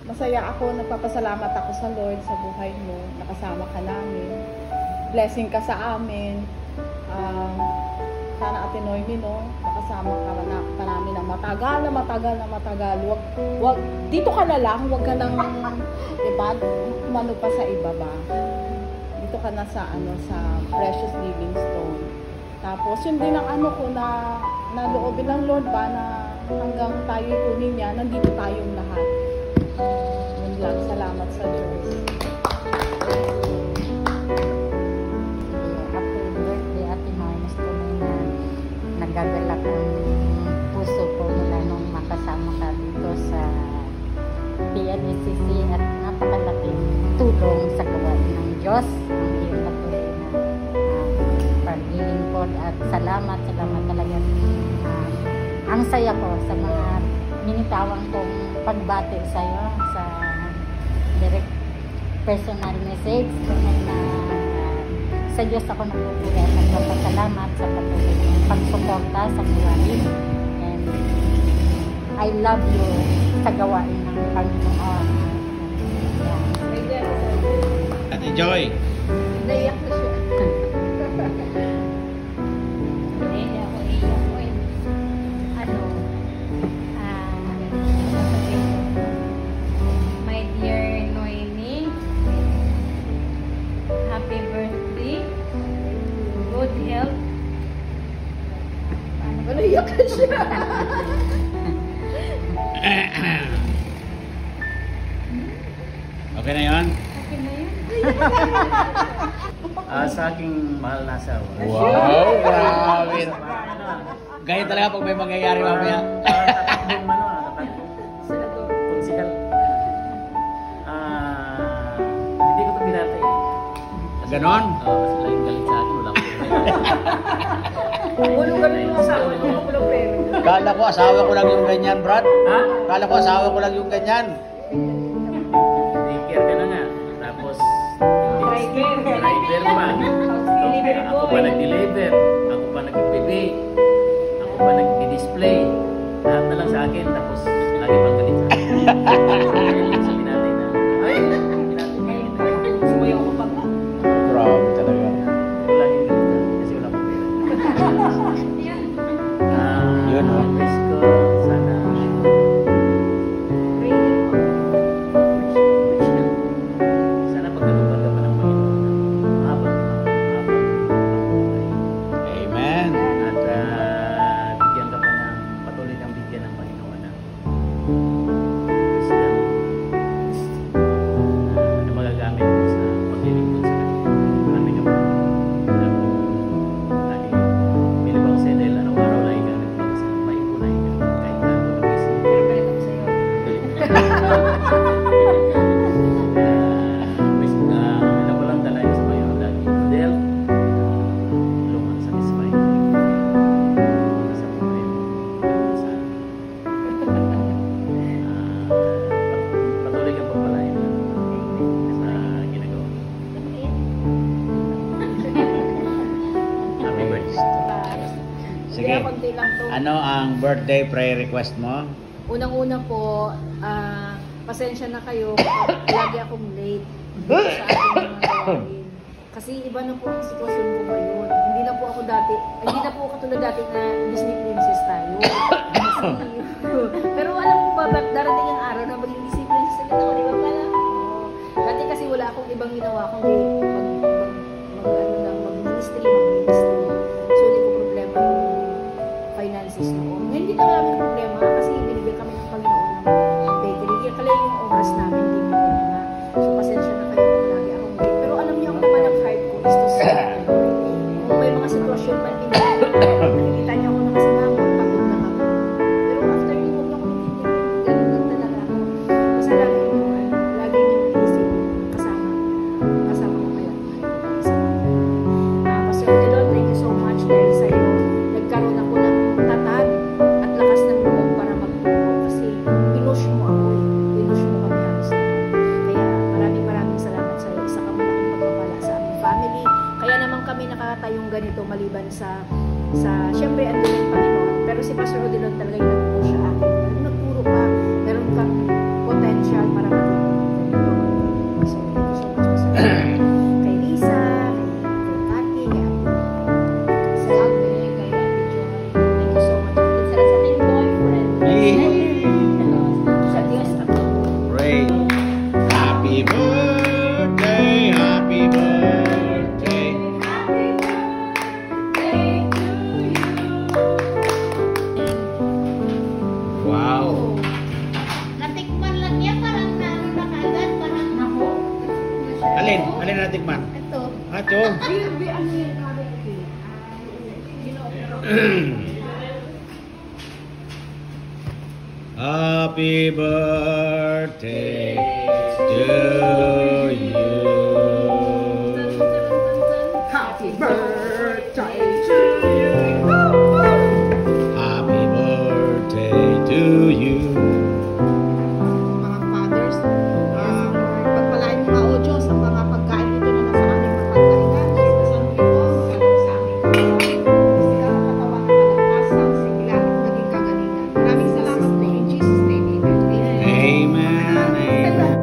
masaya ako, nagpapasalamat ako sa Lord sa buhay mo. Nakasama ka namin. Blessing ka sa amin. Sana Ate Noemi, no, makasama ka namin ng matagal. Wag, dito ka na lang, wag ka nang, diba, umano pa sa iba ba. Dito ka na sa, sa Precious Living Stone. Tapos, yun din ang ko na loobin ng Lord ba na hanggang tayo kunin niya, nandito tayong lahat. Yun lang, salamat sa Diyos. Happy birthday, Ate Noemi. Nagagalak ang puso ko mula nung makasama ka dito sa PNCC at napakalaking tulong sa gawain ng Diyos. Ang iyong patuloy na paglilingkod at salamat talaga. Ang saya ko sa mga minitawang kong pagbati sa iyo sa direct personal message na sa Diyos ako nagpupuri at nagpapasalamat sa patuloy ng pagsuporta sa gawain. And I love you sa gawain ng Panginoon. Ate Joy. Naiyak na siya. My dear Noemi, happy birthday, good health. Naiyak na siya. Okay na yan? Okay na yun. Sa aking mahal na asawa. Wow, grabe. Ganyan talaga pag may mangyayari mamaya. Tatakbong konsikal. Hindi ko ito binatay. Ganon? Kasi laging galit sa akin. Wala ko. Ulong ganun yung asawa niya, ulong pera. Kala ko asawa ko lang yung ganyan, Brad. Ha? Kala ko asawa ko lang yung ganyan. Daycare ka na nga. Tapos, driver pa. Ako pa nag-deliver. Ako pa nag-bebe. Ako pa nag-display. Lahat na lang sa akin. Tapos, lagi pang galit sa akin. Sabi natin na, ay, Sumayaw ko pa nga. Grabe talaga. laging galit sa akin. Kasi wala pang pera. Yun, oh. Wish ko, sana sana pagkatupad ka pa ng Panginoon ng mahabang buhay. Amen. At bigyan ka pa ng patuloy kang bigyan ng Panginoon ng wisdom na magagamit mo sa paglilingkod sa Kanya. Marami ka pa. Alam mo, lagi, bilibang sa dahil araw-araw lagi ka nagpapag sa maipunay ka. Kahit na ako nag-isip. Ano ko lang talaga sa Panginoon lagi. Del, tulungan satisfy sa problema sa patuloy kang pagpalain sa ginagawa mo. Happy birthday. Sige. Konti lang to. Ano ang birthday prayer request mo? Unang-una po, pasensya na kayo kapag lagi akong late sa ating mga gawain. Kasi iba na po ang sitwasyon ko ngayon. Hindi na po ako dati, hindi na po katulad dati na Disney princess tayo. Kasi, pero alam mo ba, darating ang araw na maging Disney princess na ako, di ba pala? Dati kasi wala akong ibang ginawa kundi mag-ministry. So, hindi ko problema yung finances noon. Ngayon, hindi na namin problema kasi binigyan kami ng Panginoon ng bakery. Kaya kaya yung oras namin, hindi mo problema. So, pasensya na kayo kung lagi akong late. Pero alam niyo, ang naman ang heart ko is to serve the Lord. Kung may mga sitwasyon man, nakikita niyo ako nakasinamot, pagod na ako. Pero after yung huwag na ako nititigil, ganun lang talaga ako. Basta lagi yung inisip kasama ko kayo. Pastor Delon, thank you so much dahil sa'yo, nagkaroon ako ng tatag at lakas ng loob para magturo kasi pinush mo ako pinush mo kami halos lahat. Kaya maraming salamat sa iyo. Isa ka malaking pagpapala sa aming family. Kaya naman kami nakakatayong ganito maliban sa syempre ang ng Panginoon. Pero si Pastor Odilon talaga yung nagturo sa akin. Nagturo ka, meron kang potential para Alin? Alin na tikman? Ito. Ito. Ayun, ano yan? Happy birthday to you. Happy birthday to you. Happy birthday to you. Mga fathers, pagpalain mga o Diyos ang mga pagkain ito na nasa aming mga pagkainan. Sa ito, ganun sa aming physical na katawan na kalakasan, sigla at naging kagalingan. Maraming salamat po in Jesus' name. Amen. Amen. Amen.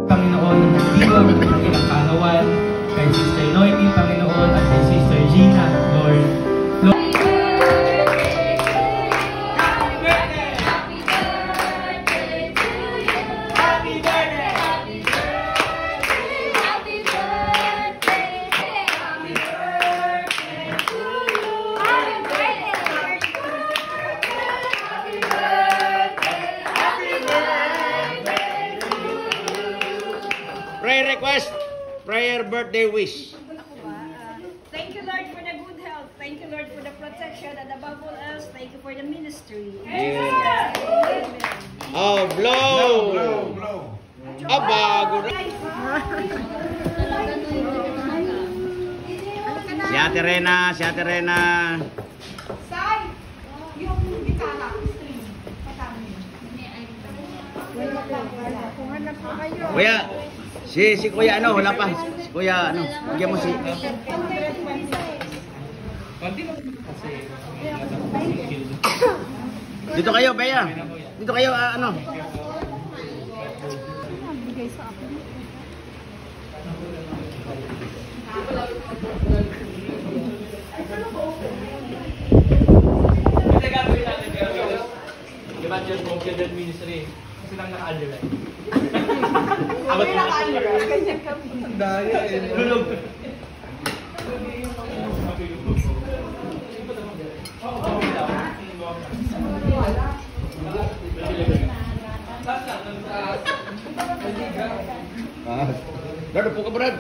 Panginoon ng nagbigaw ng kanilang kaarawan, kay Sister Noemi, Panginoon, at kay Sister Gina, Lord. Prayer request. Prayer birthday wish. Thank you, Lord, for the good health. Thank you, Lord, for the protection. And above all else, thank you for the ministry. Yeah. Amen. Oh, blow. Ah, bago na. Si Ate Rena, si Ate Rena. Sai, yung gitara, string, patami. Kung hanap po kayo. Kuya, si Kuya ano, wala pa. Si Kuya ano, bigyan mo si... Dito kayo, Bea. Dito kayo, ano. Hindi gagawin natin kaya guys. Diba dyan kung kaya ministry, kasi lang naka-underline. Abot mo Ang daya eh. Lulog. Brad, upo ka, Brad.